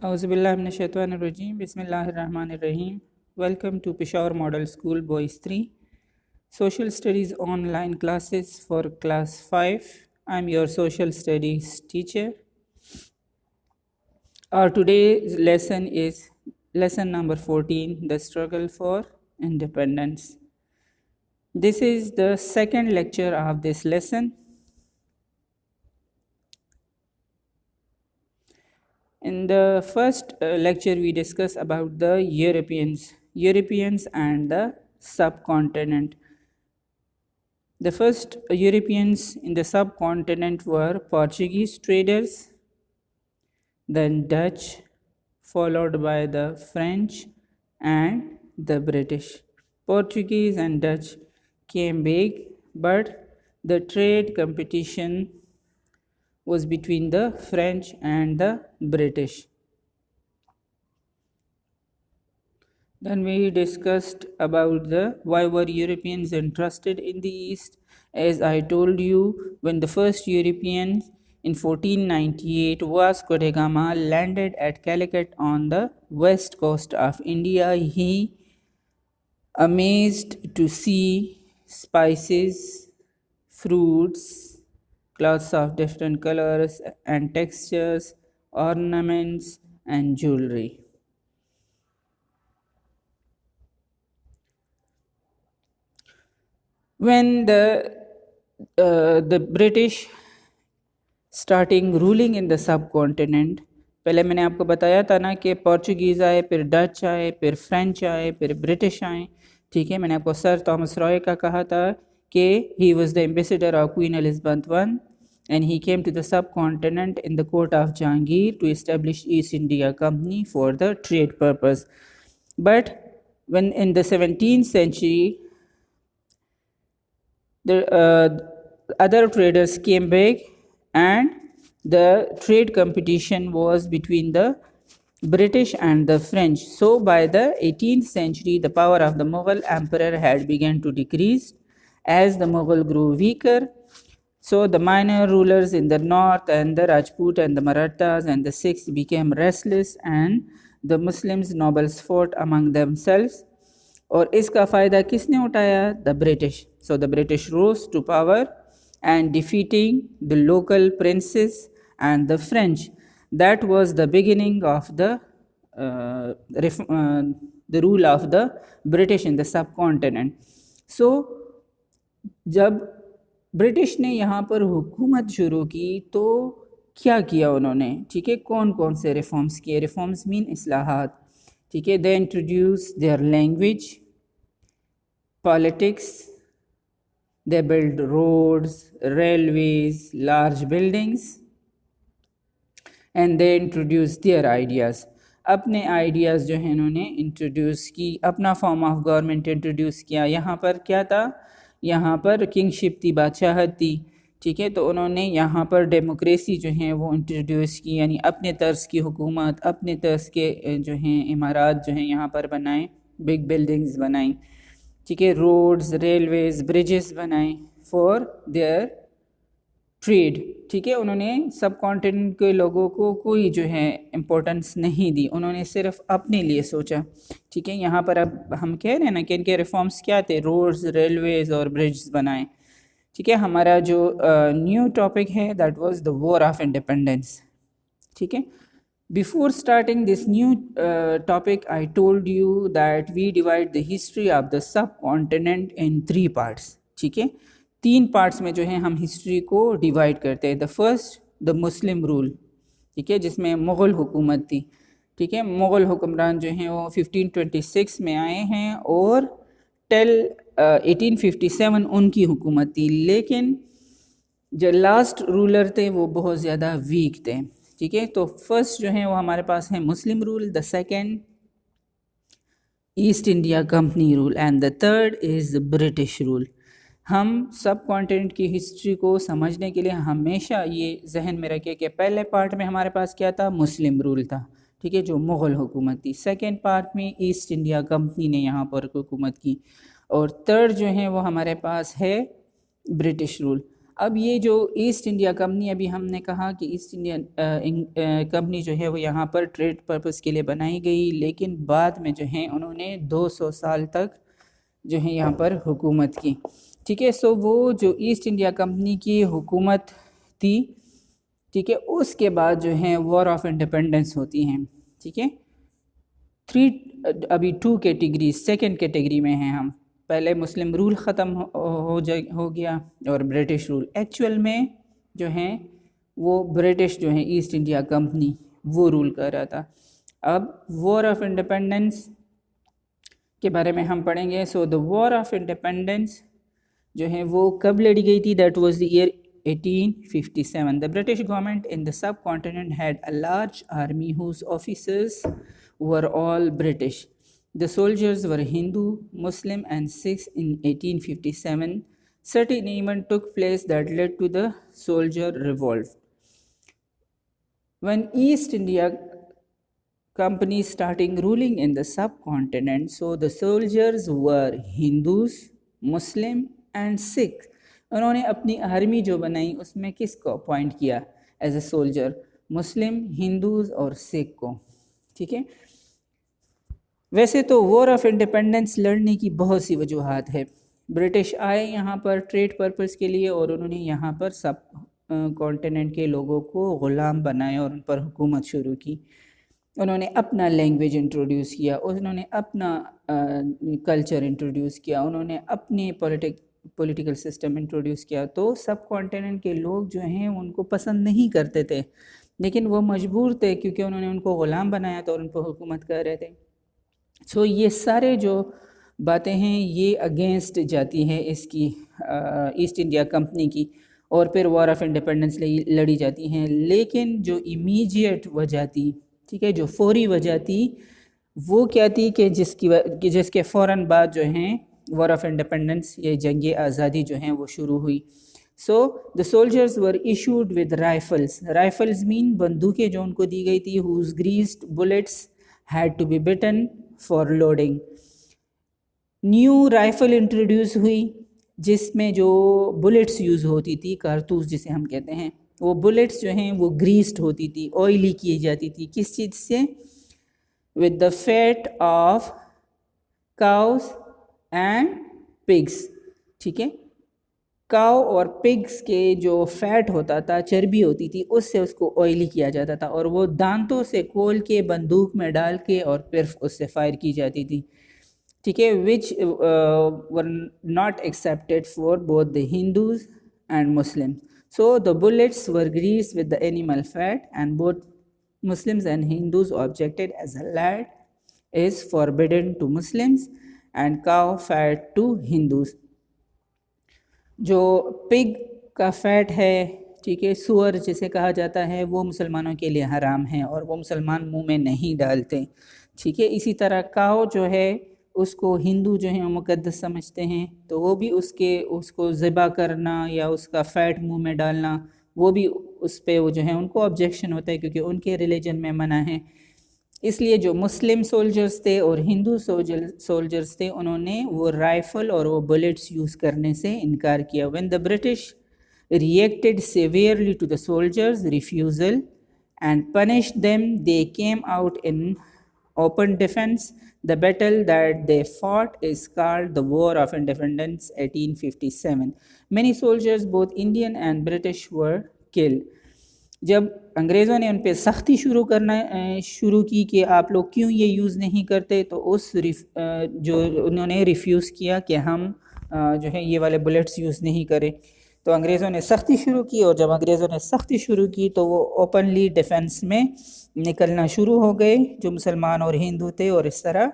Auzubillahiminash-shaytanir-rajim. Bismillahir-Rahmanir-Rahim. Welcome to Peshawar Model School Boys 3 Social Studies online classes for class 5. I'm your social studies teacher. Our today's lesson is lesson number 14, The Struggle for Independence. This is the second lecture of this lesson. In the first lecture, we discussed about the Europeans and the subcontinent. The first Europeans in the subcontinent were Portuguese traders, then Dutch, followed by the French and the British. Portuguese and Dutch came big, but the trade competition was between the French and the British. Then we discussed about the why were Europeans interested in the East. As I told you, when the first Europeans in 1498 Vasco da Gama landed at Calicut on the west coast of India, he amazed to see spices, fruits, cloths of different colors and textures, ornaments and jewelry. When the British starting ruling in the subcontinent, पहले मैंने आपको बताया था ना कि Portuguese आए, फिर Dutch आए, फिर फ्रेंच आए, फिर ब्रिटिश आए. ठीक है, मैंने आपको सर थॉमस रॉय का कहा था कि he was the ambassador of Queen Elizabeth I and he came to the subcontinent in the court of Jahangir to establish East India Company for the trade purpose. But when in the 17th century the other traders came back and the trade competition was between the British and the French. So by the 18th century, the power of the Mughal emperor had begun to decrease as the Mughal grew weaker. So the minor rulers in the north and the Rajput and the Marathas and the Sikhs became restless and the Muslims nobles fought among themselves. और इसका फ़ायदा किसने उठाया? The British. So the British rose to power and defeating the local princes and the French. That was the beginning of the rule of the British in the subcontinent. So जब British ने यहाँ पर हुकूमत शुरू की तो क्या किया उन्होंने? ठीक है, कौन कौन से रिफॉर्म्स किए? रिफॉर्म्स मीन इस्लाहात. ठीक है, they introduce their language, politics, they built roads, railways, large buildings and they introduced their ideas. अपने आइडियाज़ जो हैं इन्होंने इंट्रोड्यूस की, अपना फॉर्म ऑफ गवर्नमेंट इंट्रोड्यूस किया. यहाँ पर क्या था? यहाँ पर किंगशिप थी, बादशाहत थी. ठीक है, तो उन्होंने यहाँ पर डेमोक्रेसी जो है वो इंट्रोड्यूस की, यानी अपने तर्ज की हुकूमत, अपने तर्ज के जो हैं इमारात जो हैं यहाँ पर बनाए, बिग बिल्डिंग्स बनाई. ठीक है, रोड्स, रेलवेज, ब्रिजेस बनाए फॉर देयर ट्रेड. ठीक है, उन्होंने सब कॉन्टिनेंट के लोगों को कोई जो है इम्पोर्टेंस नहीं दी, उन्होंने सिर्फ अपने लिए सोचा. ठीक है, यहाँ पर अब हम कह रहे हैं ना कि इनके रिफॉर्म्स क्या थे? रोड्स, रेलवेज और ब्रिजेस बनाए. ठीक है, हमारा जो न्यू टॉपिक है that was the war of independence. ठीक है, before starting this new topic, I told you that we divide the history of the subcontinent in 3 parts. ठीक है, 3 पार्ट्स में जो है हम हिस्ट्री को डिवाइड करते हैं. The first the Muslim rule. ठीक है, जिसमें मुग़ल हुकूमत थी. ठीक है, मुग़ल हुक्मरान जो हैं वो 1526 में आए हैं और टिल 1857 उनकी हुकूमत थी. लेकिन जो लास्ट रूलर थे वो बहुत ज़्यादा वीक थे. ठीक है, तो फर्स्ट जो है वो हमारे पास है मुस्लिम rule, the second east India company rule and the third is British rule. हम सब कॉन्टिनेंट की हिस्ट्री को समझने के लिए हमेशा ये जहन में रखें कि पहले पार्ट में हमारे पास क्या था? मुस्लिम रूल था. ठीक है, जो मुग़ल हुकूमत थी. सेकेंड पार्ट में ईस्ट इंडिया कंपनी ने यहाँ पर हुकूमत की और थर्ड जो है वो हमारे पास है ब्रिटिश रूल. अब ये जो ईस्ट इंडिया कंपनी, अभी हमने कहा कि ईस्ट इंडिया कंपनी जो है वो यहाँ पर ट्रेड पर्पस के लिए बनाई गई, लेकिन बाद में जो है उन्होंने 200 साल तक जो है यहाँ पर हुकूमत की। ठीक है, सो वो जो ईस्ट इंडिया कंपनी की हुकूमत थी, ठीक है, उसके बाद जो है वॉर ऑफ इंडिपेंडेंस होती हैं। ठीक है, अभी 2 कैटेगरी, सेकेंड कैटेगरी में हैं हम। पहले मुस्लिम रूल ख़त्म हो गया और ब्रिटिश रूल। एक्चुअल में जो है वो ब्रिटिश जो है ईस्ट इंडिया कंपनी वो रूल कर रहा था। अब वॉर ऑफ इंडिपेंडेंस के बारे में हम पढ़ेंगे। So the war of independence जो है वो कब लड़ी गई थी? That was the year 1857. The British government in the subcontinent had a large army whose officers were all British. The soldiers were Hindu, Muslim, and Sikhs. In 1857, certain events took place that led to the soldier revolt. When East India Company starting ruling in the subcontinent, so the soldiers were Hindus, Muslim, and Sikh. उन्होंने अपनी army जो बनाई उसमें किसको appoint किया as a soldier? Muslim, Hindus और सिख को। ठीक है, वैसे तो वॉर ऑफ इंडिपेंडेंस लड़ने की बहुत सी वजूहात है। ब्रिटिश आए यहाँ पर ट्रेड पर्पस के लिए और उन्होंने यहाँ पर सब कॉन्टिनेंट के लोगों को ग़ुलाम बनाया और उन पर हुकूमत शुरू की। उन्होंने अपना लैंग्वेज इंट्रोड्यूस किया, उन्होंने अपना कल्चर इंट्रोड्यूस किया, उन्होंने अपने पॉलिटिकल सिस्टम इंट्रोड्यूस किया। तो सब कॉन्टिनेंट के लोग जो हैं उनको पसंद नहीं करते थे, लेकिन वो मजबूर थे क्योंकि उन्होंने उनको ग़ुलाम बनाया था और उन पर हुकूमत कर रहे थे। सो ये सारे जो बातें हैं ये अगेंस्ट जाती हैं इसकी ईस्ट इंडिया कंपनी की, और फिर वॉर ऑफ इंडिपेंडेंस लड़ी जाती हैं। लेकिन जो इमीडिएट वजह थी, ठीक है, जो फौरी वजह थी वो क्या थी कि जिसके फ़ौरन बाद जो हैं वॉर ऑफ इंडिपेंडेंस, ये जंग आज़ादी जो हैं वो शुरू हुई। So the soldiers were issued with rifles. Rifles mean बंदूकें जो उनको दी गई थी, whose greased bullets had to be bitten for loading. New rifle introduce हुई जिसमें जो बुलेट्स यूज़ होती थी, कारतूस जिसे हम कहते हैं, वो बुलेट्स जो हैं वो ग्रीस्ड होती थी, ऑयली की जाती थी। किस चीज़ से? With the fat of cows and pigs. ठीक है, काउ और पिग्स के जो फैट होता था, चर्बी होती थी, उससे उसको ऑयली किया जाता था और वो दांतों से खोल के बंदूक में डाल के और फिर उससे फायर की जाती थी। ठीक है, which were not accepted for both the Hindus and Muslim. So the bullets were greased with the animal fat, and both Muslims and Hindus objected as lead is forbidden to Muslims and cow fat to Hindus. जो pig का fat है, ठीक है, सुअर जिसे कहा जाता है, वो मुसलमानों के लिए हराम है और वो मुसलमान मुंह में नहीं डालते। ठीक है, इसी तरह काव जो है उसको हिंदू जो है मुकद्दस समझते हैं, तो वो भी उसको ज़िबा करना या उसका फ़ैट मुंह में डालना, वो भी उस पर वो जो है उनको ऑब्जेक्शन होता है क्योंकि उनके रिलीजन में मना है। इसलिए जो मुस्लिम सोल्जर्स थे और हिंदू सोल्जर्स थे, उन्होंने वो राइफ़ल और वो बुलेट्स यूज़ करने से इनकार किया। When the British reacted severely to the soldiers' refusal and punished them, they came out in open defense. The battle that they fought is called the War of Independence 1857. Many soldiers, both Indian and British, were killed. जब अंग्रेज़ों ने उन पर सख्ती शुरू की कि आप लोग क्यों ये यूज़ नहीं करते, तो जो उन्होंने रिफ्यूज़ किया कि हम जो है ये वाले बुलेट्स यूज़ नहीं करें, तो अंग्रेज़ों ने सख्ती शुरू की। और जब अंग्रेज़ों ने सख्ती शुरू की तो वो ओपनली डिफेंस में निकलना शुरू हो गए, जो मुसलमान और हिंदू थे, और इस तरह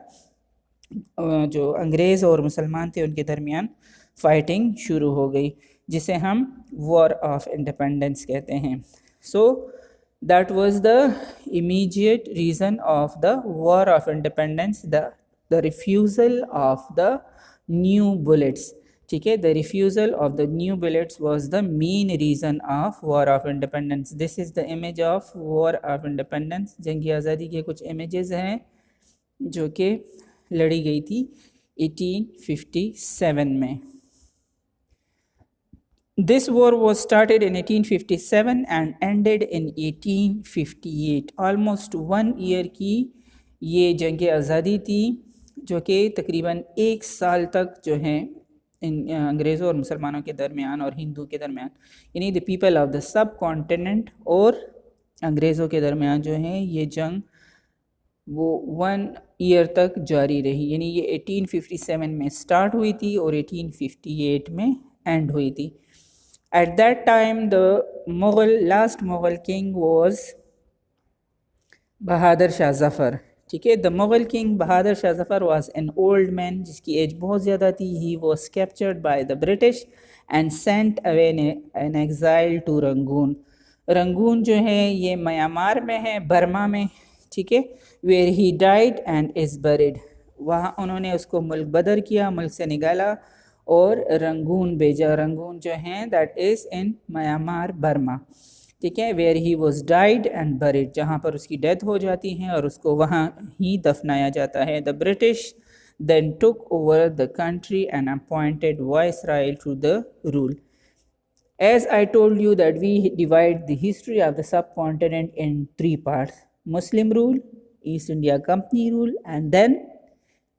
जो अंग्रेज़ और मुसलमान थे उनके दरमियान फ़ाइटिंग शुरू हो गई, जिसे हम वॉर ऑफ इंडिपेंडेंस कहते हैं। So that was the immediate reason of the war of independence, the refusal of the new bullets. ठीक है, the refusal of the new bullets was the main reason of war of independence. This is the image of war of independence. जंगी आज़ादी के कुछ images हैं जो कि लड़ी गई थी 1857 में। This war was started in 1857 and ended in 1858. Almost 1 year की ये जंग आज़ादी थी, जो कि तकरीबन 1 साल तक जो है इन अंग्रेज़ों और मुसलमानों के दरमियान और हिंदू के दरमियान, यानी द पीपल ऑफ द सब कॉन्टिनेंट और अंग्रेज़ों के दरमियान जो है ये जंग वो 1 year तक जारी रही। यानी ये 1857 में स्टार्ट हुई थी और 1858 में एंड हुई थी। At that time, the last Mughal king was Bahadur Shah Zafar. ठीक है, the Mughal king Bahadur Shah Zafar was an old man जिसकी एज बहुत ज़्यादा थी। He was captured by the British and sent away an exile to Rangoon. Rangoon जो है ये म्यांमार में है, बर्मा में, ठीक है, where he died and is buried. वहाँ उन्होंने उसको मुल्क बदर किया, मुल्क से निकाला और रंगून भेजा। रंगून जो है that is in Myanmar, Burma, ठीक है, where he was died and buried, जहाँ पर उसकी डेथ हो जाती है और उसको वहाँ ही दफनाया जाता है। The British then took over the country and appointed viceroy to the rule. As I told you that we divide the history of the subcontinent in 3 parts: Muslim rule, East India Company rule and then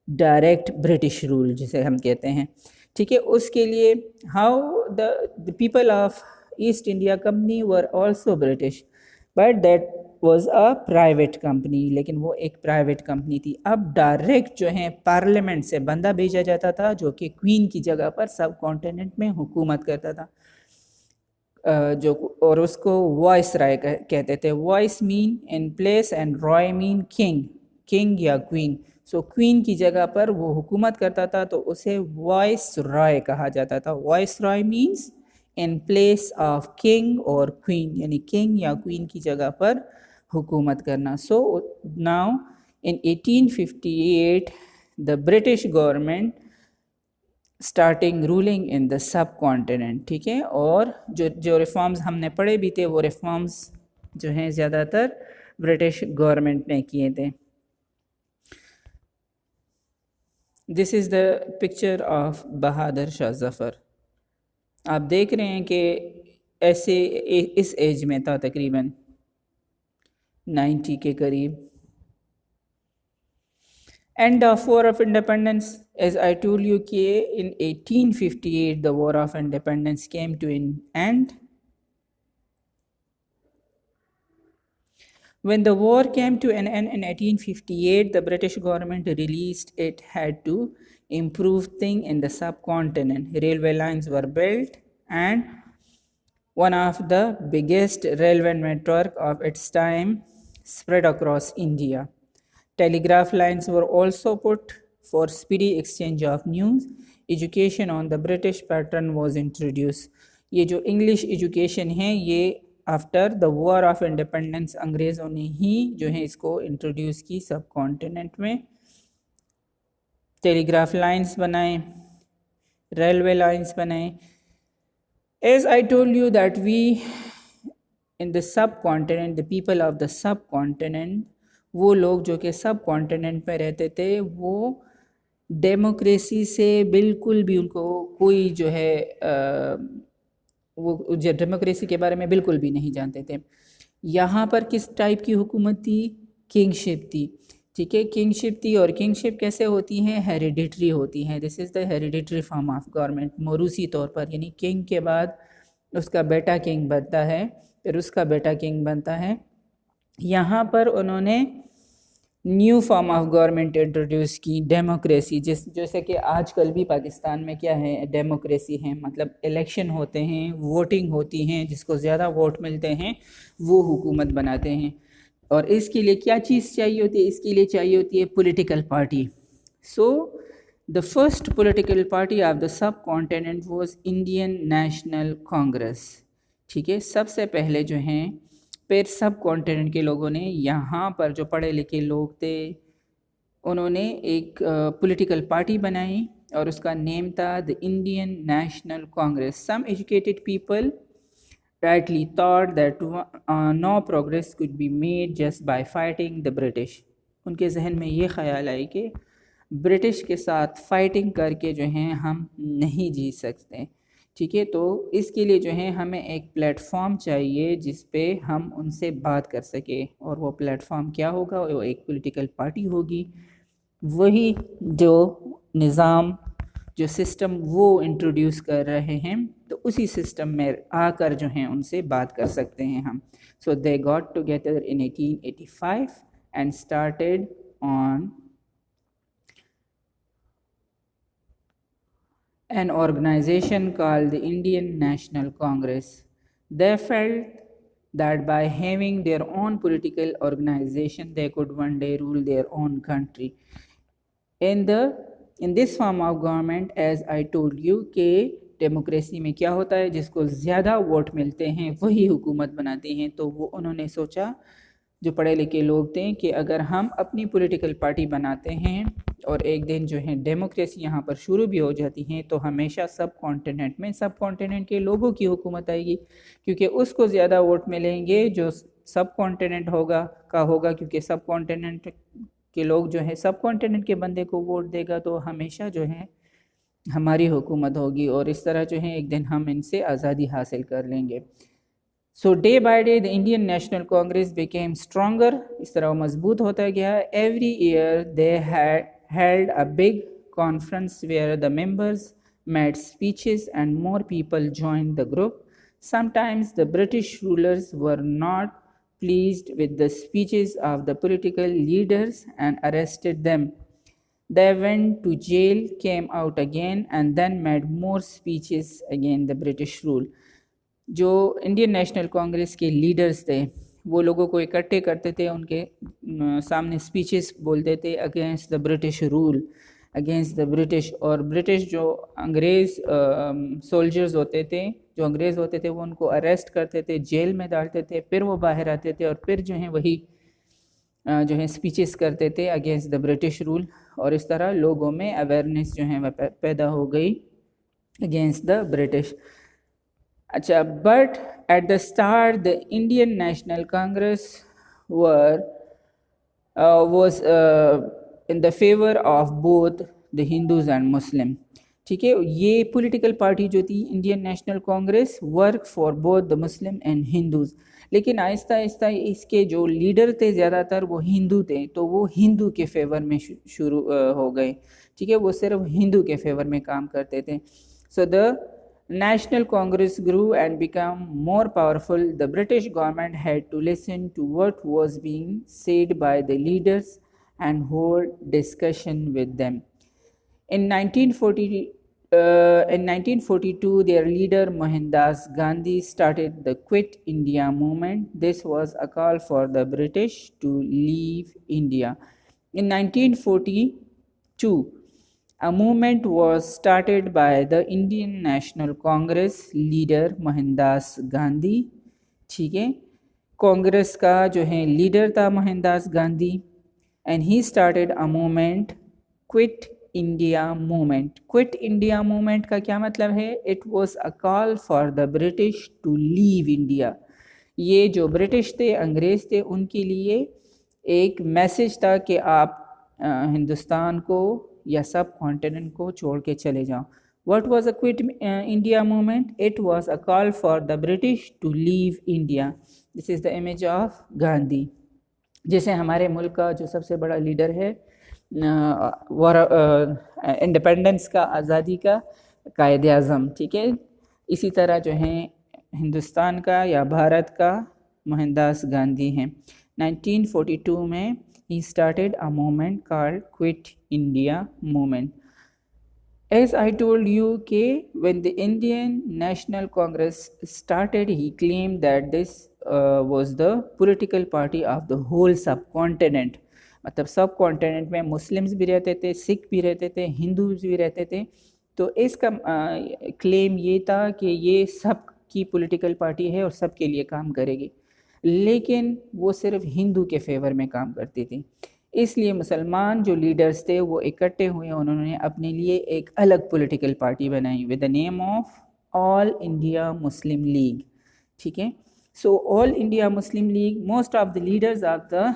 direct British rule जिसे हम कहते हैं, ठीक है। उसके लिए how the people of east India company were also British, but that was a private company, लेकिन वो एक प्राइवेट कंपनी थी। अब डायरेक्ट जो है पार्लियामेंट से बंदा भेजा जाता था जो कि क्वीन की जगह पर सब कॉन्टिनेंट में हुकूमत करता था, जो और उसको वॉइस राय कहते थे। Voice mean in place and Roy mean king, king या क्वीन। सो क्वीन की जगह पर वो हुकूमत करता था तो उसे वॉइस रॉय कहा जाता था। Voice Roy means in place of king और क्वीन, यानी किंग या क्वीन की जगह पर हुकूमत करना। So now in 1858 the British government starting ruling in the सब कॉन्टिनेंट, ठीक है। और जो रिफॉर्म्स हमने पढ़े भी थे वो रिफॉर्म्स जो हैं ज़्यादातर ब्रिटिश गवर्नमेंट ने किए थे। This is the picture of Bahadur Shah Zafar. आप देख रहे हैं कि ऐसे इस एज में था, तकरीबन 90 के करीब। End of War of Independence, as I told you कि in 1858 the War of Independence came to an end. When the war came to an end in 1858, the British government released it had to improve things in the subcontinent. Railway lines were built and one of the biggest railway network of its time spread across India. Telegraph lines were also put for speedy exchange of news. Education on the British pattern was introduced. ये जो English education है ये after the war of independence अंग्रेज़ों ने ही जो है इसको introduce की सब कॉन्टिनेंट में। टेलीग्राफ लाइंस बनाए, रेलवे लाइंस बनाए। As I told you that we in the subcontinent, the people of the subcontinent, वो लोग जो कि सब कॉन्टिनेंट में रहते थे वो डेमोक्रेसी से बिल्कुल भी उनको कोई जो है वो डेमोक्रेसी के बारे में बिल्कुल भी नहीं जानते थे। यहाँ पर किस टाइप की हुकूमत थी? किंगशिप थी, ठीक है, किंगशिप थी। और किंगशिप कैसे होती हैं? हेरिडिटरी होती हैं। This is the hereditary form of government, मोरूसी तौर पर, यानी किंग के बाद उसका बेटा किंग बनता है, फिर उसका बेटा किंग बनता है। यहाँ पर उन्होंने new form of government introduce की, डेमोक्रेसी। जैसे कि आजकल भी पाकिस्तान में क्या है, डेमोक्रेसी है, मतलब इलेक्शन होते हैं, वोटिंग होती हैं, जिसको ज़्यादा वोट मिलते हैं वो हुकूमत बनाते हैं। और इसके लिए क्या चीज़ चाहिए होती है? इसके लिए चाहिए होती है political party. So the first political party of the सब continent was Indian National Congress, ठीक है। सबसे पहले जो हैं फिर सब कॉन्टिनेंट के लोगों ने, यहाँ पर जो पढ़े लिखे लोग थे, उन्होंने एक पॉलिटिकल पार्टी बनाई और उसका नेम था the Indian National Congress. Some educated people rightly thought that no progress could be made just by fighting the British. उनके जहन में ये ख्याल आए कि ब्रिटिश के साथ फाइटिंग करके जो हैं हम नहीं जीत सकते, ठीक है, तो इसके लिए जो है हमें एक प्लेटफॉर्म चाहिए जिस पे हम उनसे बात कर सके, और वो प्लेटफॉर्म क्या होगा? वो एक पॉलिटिकल पार्टी होगी। वही जो निज़ाम, जो सिस्टम वो इंट्रोड्यूस कर रहे हैं, तो उसी सिस्टम में आकर जो हैं उनसे बात कर सकते हैं हम। So they got together in 1885 and started on an organization called the Indian National Congress. They felt that by having their own political organization, they could one day rule their own country. In this form of government, as I told you, कि democracy में क्या होता है, जिसको ज़्यादा vote मिलते हैं वही हुकूमत बनाते हैं। तो वो उन्होंने सोचा, जो पढ़े लिखे लोग थे, कि अगर हम अपनी पॉलिटिकल पार्टी बनाते हैं और एक दिन जो है डेमोक्रेसी यहाँ पर शुरू भी हो जाती है, तो हमेशा सब कॉन्टिनेंट में सब कॉन्टिनेंट के लोगों की हुकूमत आएगी, क्योंकि उसको ज़्यादा वोट मिलेंगे जो सब कॉन्टिनेंट होगा, क्योंकि सब कॉन्टिनेंट के लोग जो है सब कॉन्टिनेंट के बंदे को वोट देगा, तो हमेशा जो है हमारी हुकूमत होगी, और इस तरह जो है एक दिन हम इनसे आज़ादी हासिल कर लेंगे। So day by day the Indian National Congress became stronger, इस तरह वो मजबूत होता गया। Every year they held a big conference where the members made speeches and more people joined the group. Sometimes the British rulers were not pleased with the speeches of the political leaders and arrested them. They went to jail, came out again, and then made more speeches against the British rule. जो Indian National Congress के leaders थे, वो लोगों को इकट्ठे करते थे, उनके सामने स्पीचेस बोलते थे against the British rule, against the British. और ब्रिटिश जो अंग्रेज़ सोल्जर्स होते थे, जो अंग्रेज़ होते थे, वो उनको अरेस्ट करते थे, जेल में डालते थे, फिर वो बाहर आते थे और फिर जो है वही जो है स्पीचेस करते थे अगेंस्ट द ब्रिटिश रूल। और इस तरह लोगों में अवेयरनेस जो है वह पैदा हो गई अगेंस्ट द ब्रिटिश। अच्छा, but at the start the Indian National Congress was in the favor of both the Hindus and Muslim। ठीक है, ये पॉलिटिकल पार्टी जो थी Indian National Congress work for both the Muslim and Hindus. लेकिन आहिस्ता आहिस्ता इसके जो leader थे ज़्यादातर वो हिंदू थे, तो वो हिंदू के फेवर में शुरू हो गए। ठीक है, वो सिर्फ हिंदू के फेवर में काम करते थे। So the National Congress grew and became more powerful. The British government had to listen to what was being said by the leaders and hold discussion with them. In 1942, their leader Mohandas Gandhi started the Quit India movement. This was a call for the British to leave India. In 1942, a movement was started by the Indian National Congress leader Mohandas Gandhi. ठीक है, Congress का जो है leader था Mohandas Gandhi, and he started a movement, quit India movement. Quit India movement का क्या मतलब है? It was a call for the British to leave India. ये जो ब्रिटिश थे, अंग्रेज़ थे, उनके लिए एक मैसेज था कि आप हिंदुस्तान को या सब कॉन्टिनेंट को छोड़ के चले जाओ। What was a quit India movement? It was a call for the British to leave India. This is the image of Gandhi, जैसे हमारे मुल्क का जो सबसे बड़ा लीडर है इंडिपेंडेंस का, आज़ादी का कायदे आज़म। ठीक है, इसी तरह जो है हिंदुस्तान का या भारत का मोहनदास गांधी हैं। 1942 में he started a movement called Quit India movement. As I told you, when the Indian National Congress started, he claimed that this was the political party of the whole subcontinent. मतलब सब कॉन्टिनेंट में Muslims भी रहते थे, सिख भी रहते थे, Hindus भी रहते थे। तो इसका क्लेम ये था कि ये सब की पॉलिटिकल पार्टी है और सब के लिए काम करेगी, लेकिन वो सिर्फ हिंदू के फेवर में काम करती थी। इसलिए मुसलमान जो लीडर्स थे वो इकट्ठे हुए, उन्होंने अपने लिए एक अलग पॉलिटिकल पार्टी बनाई with the name of All India Muslim league. ठीक है, so all India Muslim league, most of the leaders of the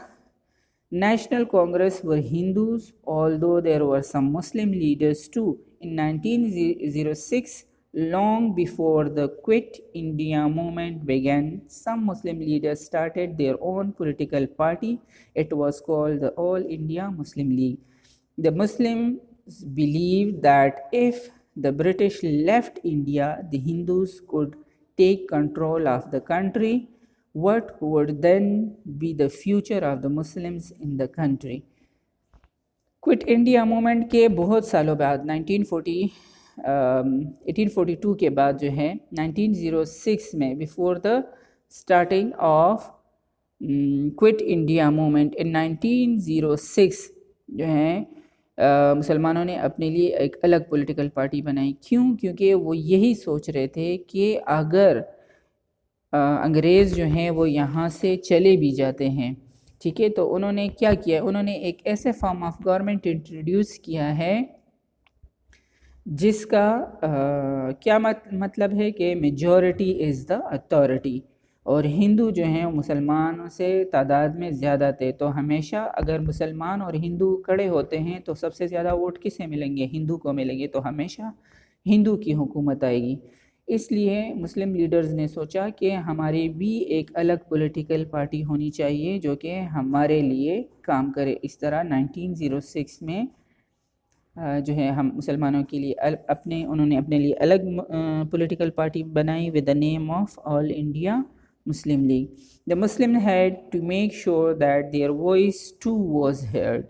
National Congress were Hindus, although there were some Muslim leaders too. In 1906, Long before the Quit India movement began, some Muslim leaders started their own political party. It was called the All India Muslim League. The Muslims believed that if the British left India, the Hindus could take control of the country. What would then be the future of the Muslims in the country? Quit India movement के बहुत सालों बाद 1842 के बाद जो है 1906 में before the starting of quit India movement in 1906 जो है मुसलमानों ने अपने लिए एक अलग पॉलिटिकल पार्टी बनाई। क्यों? क्योंकि वो यही सोच रहे थे कि अगर अंग्रेज़ जो हैं वो यहाँ से चले भी जाते हैं, ठीक है, तो उन्होंने क्या किया, उन्होंने एक ऐसे फॉर्म ऑफ गवर्नमेंट इंट्रोड्यूस किया है जिसका क्या मतलब है कि मेजॉरिटी इज़ द अथॉरिटी, और हिंदू जो हैं मुसलमानों से तादाद में ज़्यादा थे। तो हमेशा अगर मुसलमान और हिंदू खड़े होते हैं तो सबसे ज़्यादा वोट किसे मिलेंगे? हिंदू को मिलेंगे। तो हमेशा हिंदू की हुकूमत आएगी। इसलिए मुस्लिम लीडर्स ने सोचा कि हमारी भी एक अलग पॉलिटिकल पार्टी होनी चाहिए जो कि हमारे लिए काम करे। इस तरह 1906 में जो है हम मुसलमानों के लिए उन्होंने अपने लिए अलग पॉलिटिकल पार्टी बनाई with the name of All India Muslim League. The Muslim had to make sure that their voice too was heard.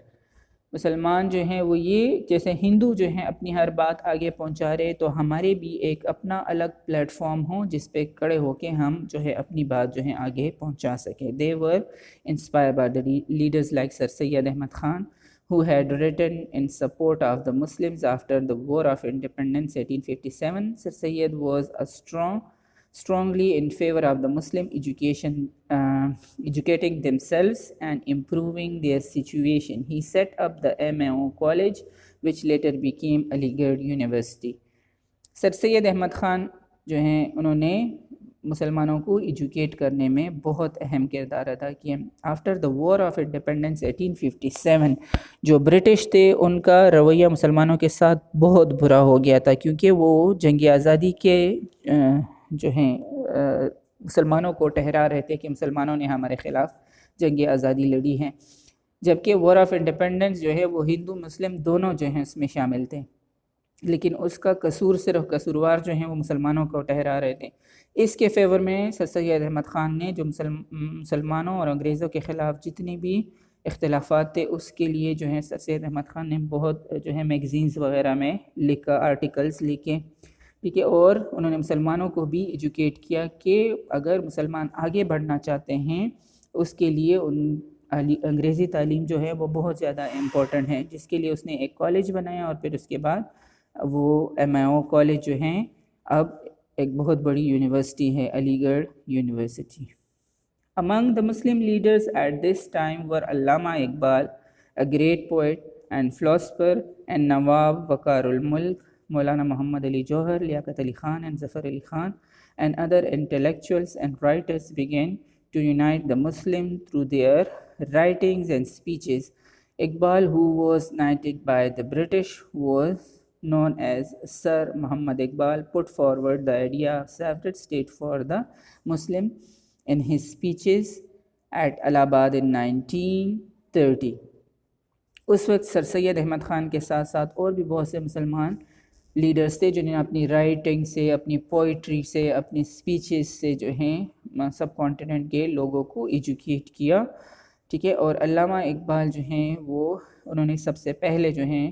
मुसलमान जो हैं वो ये, जैसे हिंदू जो हैं अपनी हर बात आगे पहुंचा रहे, तो हमारे भी एक अपना अलग प्लेटफॉर्म हो जिस पे खड़े होके हम जो है अपनी बात जो है आगे पहुंचा सकें। They were inspired by the leaders like Sir Syed Ahmad Khan who had written in support of the Muslims after the War of Independence 1857. Sir Sayyid was strongly in favor of the Muslim educating themselves and improving their situation. He set up the MAO College, which later became Aligarh University. Sir Syed Ahmad Khan जो हैं उन्होंने मुसलमानों को educate करने में बहुत अहम किरदार अदा किया। After the war of independence 1857 जो ब्रिटिश थे उनका रवैया मुसलमानों के साथ बहुत बुरा हो गया था, क्योंकि वो जंग आज़ादी के जो हैं मुसलमानों को ठहरा रहे थे कि मुसलमानों ने हमारे ख़िलाफ़ जंग आज़ादी लड़ी है, जबकि वॉर ऑफ इंडिपेंडेंस जो है वो हिंदू मुस्लिम दोनों जो हैं उसमें शामिल थे, लेकिन उसका कसूर सिर्फ कसूरवार जो हैं वो मुसलमानों को ठहरा रहे थे। इसके फेवर में सर सैयद अहमद ख़ान ने जो मुसलमानों और अंग्रेज़ों के ख़िलाफ़ जितनी भी इख्तिलाफ़ात थे उसके लिए जो है सर सैयद अहमद ख़ान ने बहुत जो है मैगज़ीन्स वग़ैरह में लिखा, आर्टिकल्स लिखे, ठीक है, और उन्होंने मुसलमानों को भी एजुकेट किया कि अगर मुसलमान आगे बढ़ना चाहते हैं उसके लिए अंग्रेज़ी तालीम जो है वो बहुत ज़्यादा इम्पोर्टेंट है, जिसके लिए उसने एक कॉलेज बनाया और फिर उसके बाद वो MAO कॉलेज जो हैं अब एक बहुत बड़ी यूनिवर्सिटी है, Aligarh university. Among the Muslim leaders at this time were Allama Iqbal, a great poet and philosopher, and Nawab Waqarul Mulk, Maulana Muhammad Ali Johar, Liaquat Ali Khan, and Zafar Ali Khan, and other intellectuals and writers began to unite the Muslim through their writings and speeches. Iqbal, who was knighted by the British, was known as Sir Muhammad Iqbal, put forward the idea of separate state for the Muslim in his speeches at Allahabad in 1930. उस वक्त sir Syed Ahmad Khan के साथ साथ और भी बहुत से मुसलमान लीडर्स थे जिन्होंने अपनी राइटिंग से, अपनी पोइट्री से, अपनी स्पीचेस से जो हैं सब कॉन्टिनेंट के लोगों को एजुकेट किया, ठीक है। और अल्लामा इकबाल जो हैं वो उन्होंने सबसे पहले जो हैं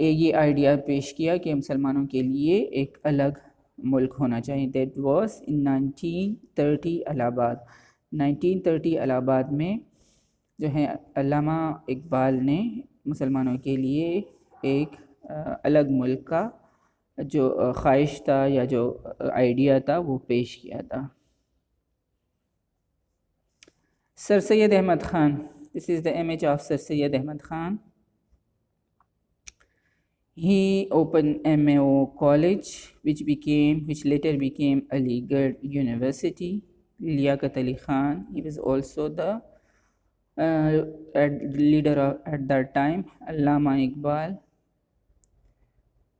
ये आइडिया पेश किया कि मुसलमानों के लिए एक अलग मुल्क होना चाहिए। That was in 1930 Allahabad. 1930 Allahabad में जो है अल्लामा इकबाल ने मुसलमानों के लिए एक अलग मुल्क का जो ख्वाहिश था या जो आइडिया था वो पेश किया था। Sir Syed Ahmad Khan, this is the image of sir Syed Ahmad Khan. He opened MAO College, which later became Aligarh University. Liaquat Ali Khan, he was also the leader at that time. Allama Iqbal,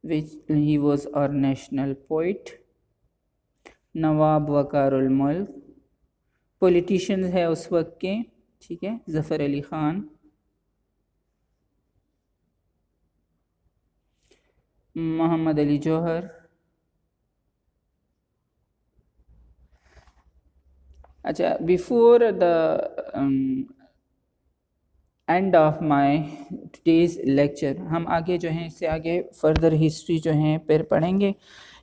which he was our national poet. नवाब वकारुल मुल्क politicians है उस वक्त के, ठीक है, ज़फ़र अली ख़ान, मोहम्मद अली जौहर। अच्छा, before the end of my today's lecture हम आगे जो हैं इससे आगे फर्दर हिस्ट्री जो हैं फिर पढ़ेंगे,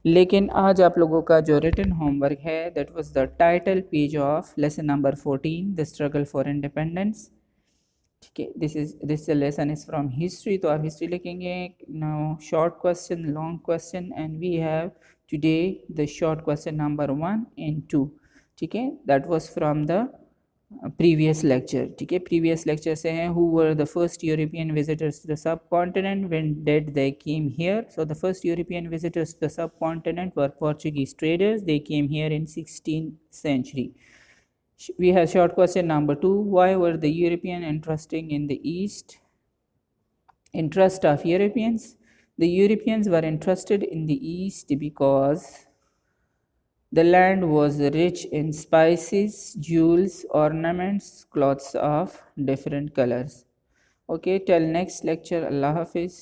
लेकिन आज आप लोगों का जो रिटन होमवर्क है that was the title page of lesson number 14 the struggle for independence. ठीक है, this lesson is from history, तो आप हिस्ट्री लिखेंगे। Now short question, long question, and we have today the short question number 1 and 2। ठीक है, that was from the previous lecture. ठीक है, previous lecture से हैं, who were the first European visitors to the सब continent, when did they came here. So the first European visitors to the subcontinent were Portuguese traders, they came here in 16th century। We have short question number 2, why were the European interested in the East? Interest of Europeans: the Europeans were interested in the East because the land was rich in spices, jewels, ornaments, clothes of different colors. Okay, till next lecture. Allah Hafiz.